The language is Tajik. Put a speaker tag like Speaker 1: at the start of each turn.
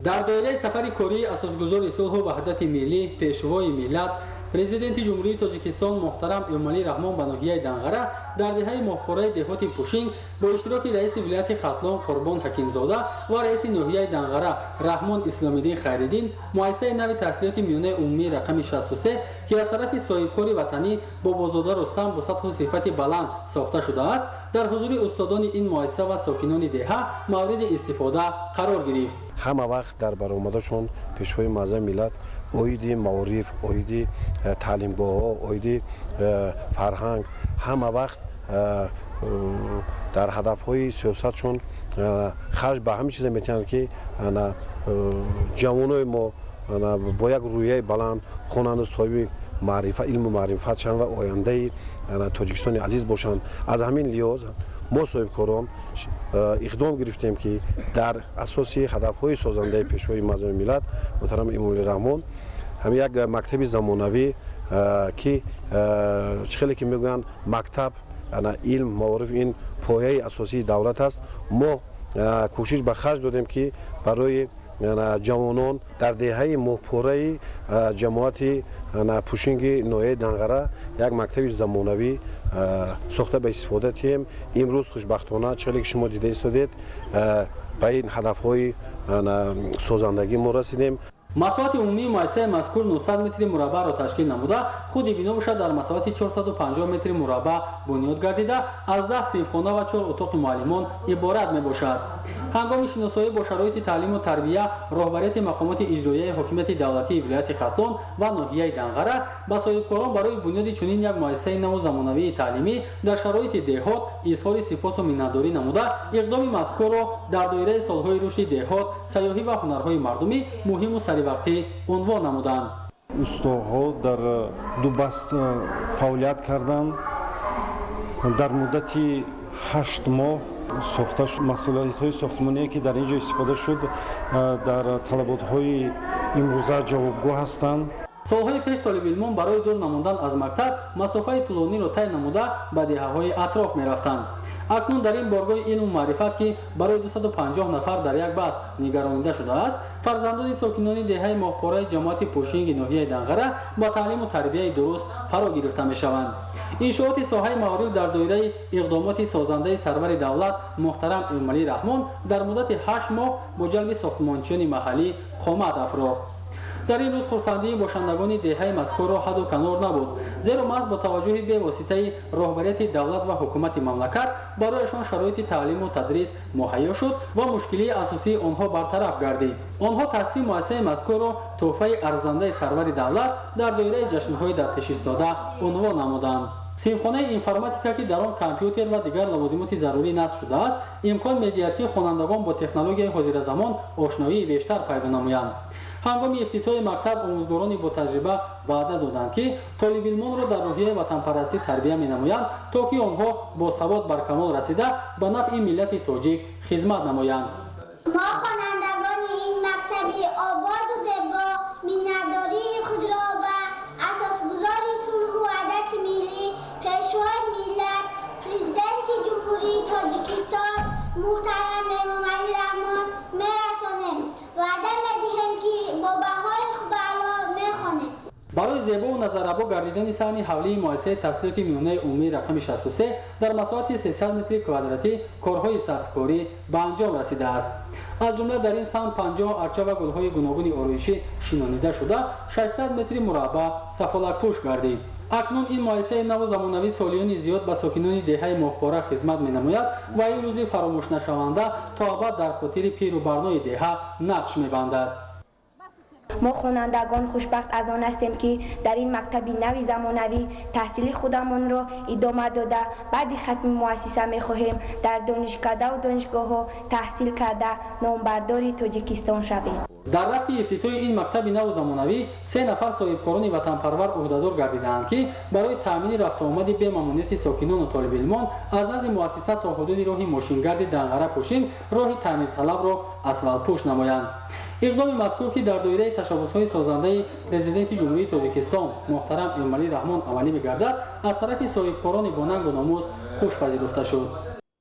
Speaker 1: дар доираи сафари кории асосгузори сулҳу ваҳдати миллӣ пешвои миллат президенти ҷумҳурии тоҷикистон муҳтарам эмомалӣ раҳмон ба ноҳияи данғара дар деҳаи моҳпораи деҳоти пушинг бо иштироки раиси вилояти хатлон қурбон ҳакимзода ва раиси ноҳияи данғара раҳмон исломиддин хайриддин муассисаи нави таҳсилоти миёнаи умумии рақами 63 ки аз тарафи соҳибкори ватанӣ бобозода рустам бо сатҳу сифати баланд сохта шудааст дар ҳузури устодони ин муассиса ва сокинони деҳа мавриди истифода қарор гирифт.
Speaker 2: ҳама вақт дар баромадашон пешвои маъзами миллат оиди маориф, оиди таълимгоҳҳо, оиди фарҳанг, ҳама вақт дар ҳадафҳои сиёсатшон харҷ ба ҳамин чизе метиҳанд ки ҷавонои мо бо як рӯҳияи баланд хонанду соҳиби маърифат, илму маърифат шаванд ва ояндаи тоҷикистони азиз бошанд. аз ҳамин лиҳоз мо соҳибкорон иқдом гирифтем ки дар асоси ҳадафҳои созандаи пешвои маъзами миллат муҳтарам эмомалӣ раҳмон ҳам як мактаби замонавӣ ки хеле ки мегӯянд мактаб илм маориф ин пояи асосии давлат аст. мо кӯшиш ба харҷ додем ки барои ҷавонон дар деҳаи моҳпораи ҷамоати пушинги ноҳияи данғара як мактаби замонавӣ сохта ба истифода диҳем. имрӯз хушбахтона чиқеле ки шумо дида истодед ба ин ҳадафҳои созандагӣ мо расидем.
Speaker 1: масоҳати умумии муассисаи мазкур 900 метри мураббаъро ташкил намуда худи бино бошад дар масоҳати 450 метри мураббаъ бунёд гардида аз 10 синфхона ва 4 утоқи муаллимон иборат мебошад. ҳангоми шиносоӣ бо шароити таълиму тарбия роҳбарияти мақомоти иҷроияи ҳокимияти давлатии вилояти хатлон ва ноҳияи данғара ба соҳибкорон барои бунёди чунин як муассисаи наву замонавии таълимӣ дар шароити деҳот изҳори сипосу миннатдорӣ намуда иқдоми мазкурро дар доираи солҳои рушди деҳот сайёҳӣ ва ҳунарҳои мардумӣ муҳиму саривақтӣ унвон намуданд.
Speaker 3: устоҳо дар ду баст фаъолият карданд. дар муддати 8 моҳ сохта масъулиятҳои сохтмоние ки дар ин ҷо истифода шуд дар талаботҳои имрӯза ҷавобгоҳ ҳастанд.
Speaker 1: солҳои пеш толибилмон барои дур намондан аз мактаб масофаи тӯлониро тай намуда ба деҳаҳои атроф мерафтанд. акнун дар ин боргоҳи илму маърифат ки барои 250 нафар дар як баст нигаронида шудааст, фарзандони сокинони деҳаи моҳпораи ҷамоати пушинги ноҳияи данғара ба таълиму тарбияи дуруст фаро гирифта мешаванд. иншооти соҳаи маориф дар доираи иқдомоти созандаи сарвари давлат муҳтарам эмомалӣ раҳмон дар муддати 8 моҳ бо ҷалби сохтмончиёни маҳаллӣ қомат афрохт. дар ин рӯз хурсандии бошандагони деҳаи мазкурро ҳадду канор набуд, зеро маҳз бо таваҷҷӯҳи бевоситаи роҳбарияти давлат ва ҳукумати мамлакат барояшон шароити таълиму тадрис муҳайё шуд ва мушкилии асосии онҳо бартараф гардид. онҳо таъсиси муассисаи мазкурро тӯҳфаи арзандаи сарвари давлат дар доираи ҷашнҳои дар пеш истода унвон намуданд. синфхонаи информатика ки дар он компютер ва дигар лавозимоти зарурӣ насб шудааст, имкон медиҳад ки хонандагон бо технологияи ҳозиразамон ошноии бештар пайдо намоянд. ҳангоми ифтитоҳи мактаб омӯзгорони ботаҷриба ваъда доданд ки толибилмонро дар роҳияи ватанпарастӣ тарбия менамоянд то ки онҳо бо савод бар камол расида ба нафъи миллати тоҷик хизмат намоянд.
Speaker 4: мо хонандагони ин мактаби ободу зебо миннатдории худро ба асосгузори сулҳу ваҳдати миллӣ пешвои миллат президенти ҷумҳурии тоҷикистон муҳтарам эмомалӣ раҳмон мерасонем. ваъда медиҳем ки бо баҳои хубаъло мехонем.
Speaker 1: барои зебову назаррабо гардидани саҳни ҳавлии муассисаи таҳсилоти миёнаи умумии рақами 63 дар масоҳати 300 метри квадратӣ корҳои сабзкорӣ ба анҷом расидааст. аз ҷумла дар ин самт 50 арча ва гулҳои гуногуни ороишӣ шинонида шуда 600 метри мураббаъ сафолакпӯш гардид. акнун ин муассисаи наву замонавӣ солиёни зиёд ба сокинони деҳаи моҳпора хизмат менамояд ва ин рӯзи фаромӯшнашаванда то абад дар хотири пиру барнои деҳа нақш мебандад.
Speaker 5: мо хонандагон хушбахт аз он ҳастем ки дар ин мактаби нави замонавӣ таҳсили худамонро идома дода баъди хатми муассиса мехоҳем дар донишкадаву донишгоҳҳо таҳсил карда номбардори тоҷикистон шавем.
Speaker 1: дар рафти ифтитоҳи ин мактаби наву замонавӣ 3 нафар соҳибкорони ватанпарвар ӯҳдадор гардидаанд ки барои таъмини рафтуомади бемамнунияти сокинону толибилмон аз назди муассиса то ҳудуди роҳи мошингарди данғара пушин роҳи таъмирталабро асфалтпӯш намоянд. иқдоми мазкур ки дар доираи ташаббусҳои созандаи президенти ҷумҳурии тоҷикистон муҳтарам эмомалӣ раҳмон амалӣ мегардад аз тарафи соҳибкорони бонангу номус хуш пазируфта шуд.